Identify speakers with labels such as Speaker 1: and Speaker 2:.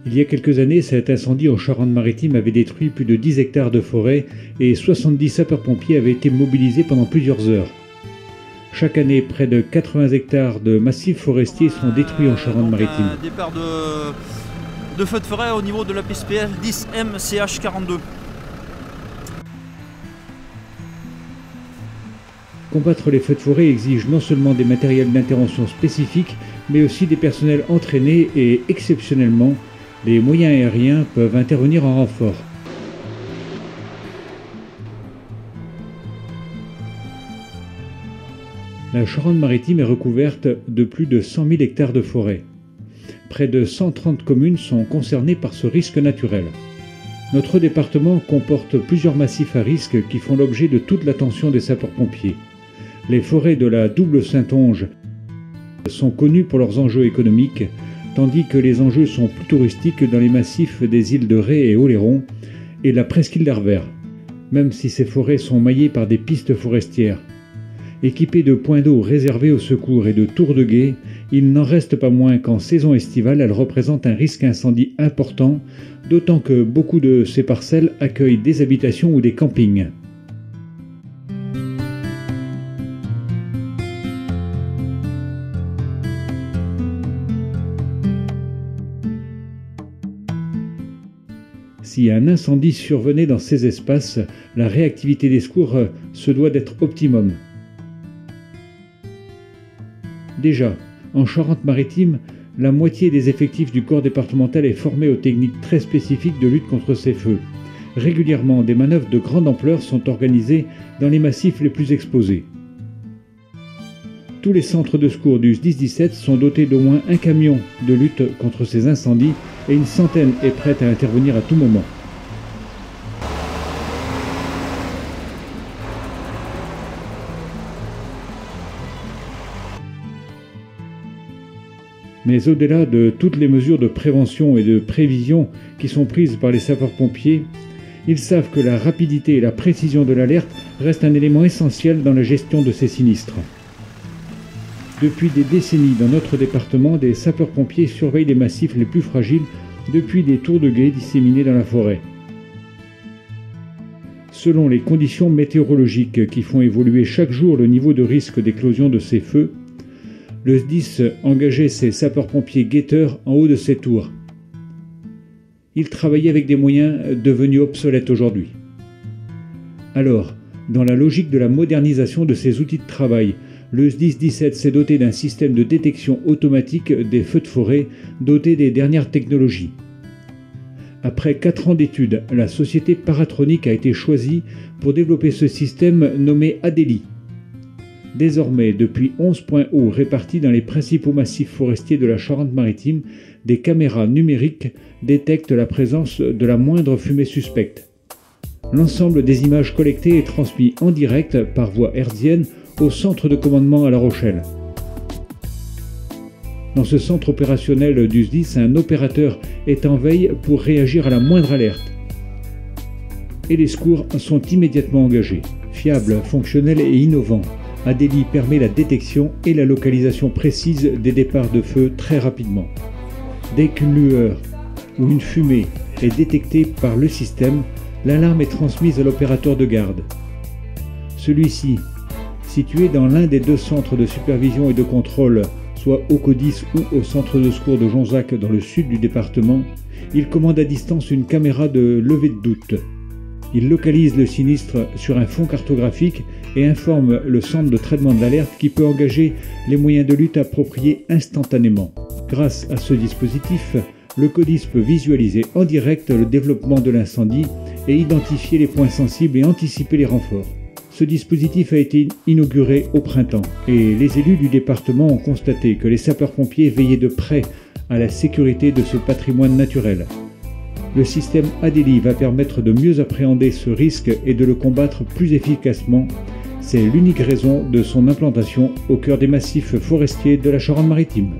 Speaker 1: Il y a quelques années, cet incendie en Charente-Maritime avait détruit plus de 10 hectares de forêt et 70 sapeurs-pompiers avaient été mobilisés pendant plusieurs heures. Chaque année, près de 80 hectares de massifs forestiers sont détruits en Charente-Maritime.
Speaker 2: Départ de feux de forêt au niveau de la PSPL 10MCH42.
Speaker 1: Combattre les feux de forêt exige non seulement des matériels d'intervention spécifiques, mais aussi des personnels entraînés et, exceptionnellement, les moyens aériens peuvent intervenir en renfort. La Charente-Maritime est recouverte de plus de 100 000 hectares de forêt. Près de 130 communes sont concernées par ce risque naturel. Notre département comporte plusieurs massifs à risque qui font l'objet de toute l'attention des sapeurs-pompiers. Les forêts de la Double Saintonge sont connues pour leurs enjeux économiques, tandis que les enjeux sont plus touristiques dans les massifs des îles de Ré et Oléron et la presqu'île d'Arvert, même si ces forêts sont maillées par des pistes forestières. Équipées de points d'eau réservés au secours et de tours de guet, il n'en reste pas moins qu'en saison estivale, elles représentent un risque incendie important, d'autant que beaucoup de ces parcelles accueillent des habitations ou des campings. Si un incendie survenait dans ces espaces, la réactivité des secours se doit d'être optimum. Déjà, en Charente-Maritime, la moitié des effectifs du corps départemental est formée aux techniques très spécifiques de lutte contre ces feux. Régulièrement, des manœuvres de grande ampleur sont organisées dans les massifs les plus exposés. Tous les centres de secours du SDIS-17 sont dotés d'au moins un camion de lutte contre ces incendies et une centaine est prête à intervenir à tout moment. Mais au-delà de toutes les mesures de prévention et de prévision qui sont prises par les sapeurs-pompiers, ils savent que la rapidité et la précision de l'alerte restent un élément essentiel dans la gestion de ces sinistres. Depuis des décennies dans notre département, des sapeurs-pompiers surveillent les massifs les plus fragiles depuis des tours de guet disséminés dans la forêt. Selon les conditions météorologiques qui font évoluer chaque jour le niveau de risque d'éclosion de ces feux, le SDIS engageait ses sapeurs-pompiers guetteurs en haut de ces tours. Ils travaillaient avec des moyens devenus obsolètes aujourd'hui. Alors, dans la logique de la modernisation de ces outils de travail, le SDIS-17 s'est doté d'un système de détection automatique des feux de forêt doté des dernières technologies. Après 4 ans d'études, la société Paratronic a été choisie pour développer ce système nommé Adélie. Désormais, depuis 11 points hauts répartis dans les principaux massifs forestiers de la Charente-Maritime, des caméras numériques détectent la présence de la moindre fumée suspecte. L'ensemble des images collectées est transmis en direct par voie hertzienne au centre de commandement à La Rochelle. Dans ce centre opérationnel du SDIS, un opérateur est en veille pour réagir à la moindre alerte. Et les secours sont immédiatement engagés. Fiable, fonctionnel et innovant, Adélie permet la détection et la localisation précise des départs de feu très rapidement. Dès qu'une lueur ou une fumée est détectée par le système, l'alarme est transmise à l'opérateur de garde. Celui-ci, situé dans l'un des 2 centres de supervision et de contrôle, soit au CODIS ou au centre de secours de Jonzac dans le sud du département, il commande à distance une caméra de levée de doute. Il localise le sinistre sur un fond cartographique et informe le centre de traitement de l'alerte qui peut engager les moyens de lutte appropriés instantanément. Grâce à ce dispositif, le CODIS peut visualiser en direct le développement de l'incendie et identifier les points sensibles et anticiper les renforts. Ce dispositif a été inauguré au printemps et les élus du département ont constaté que les sapeurs-pompiers veillaient de près à la sécurité de ce patrimoine naturel. Le système Adélie va permettre de mieux appréhender ce risque et de le combattre plus efficacement. C'est l'unique raison de son implantation au cœur des massifs forestiers de la Charente-Maritime.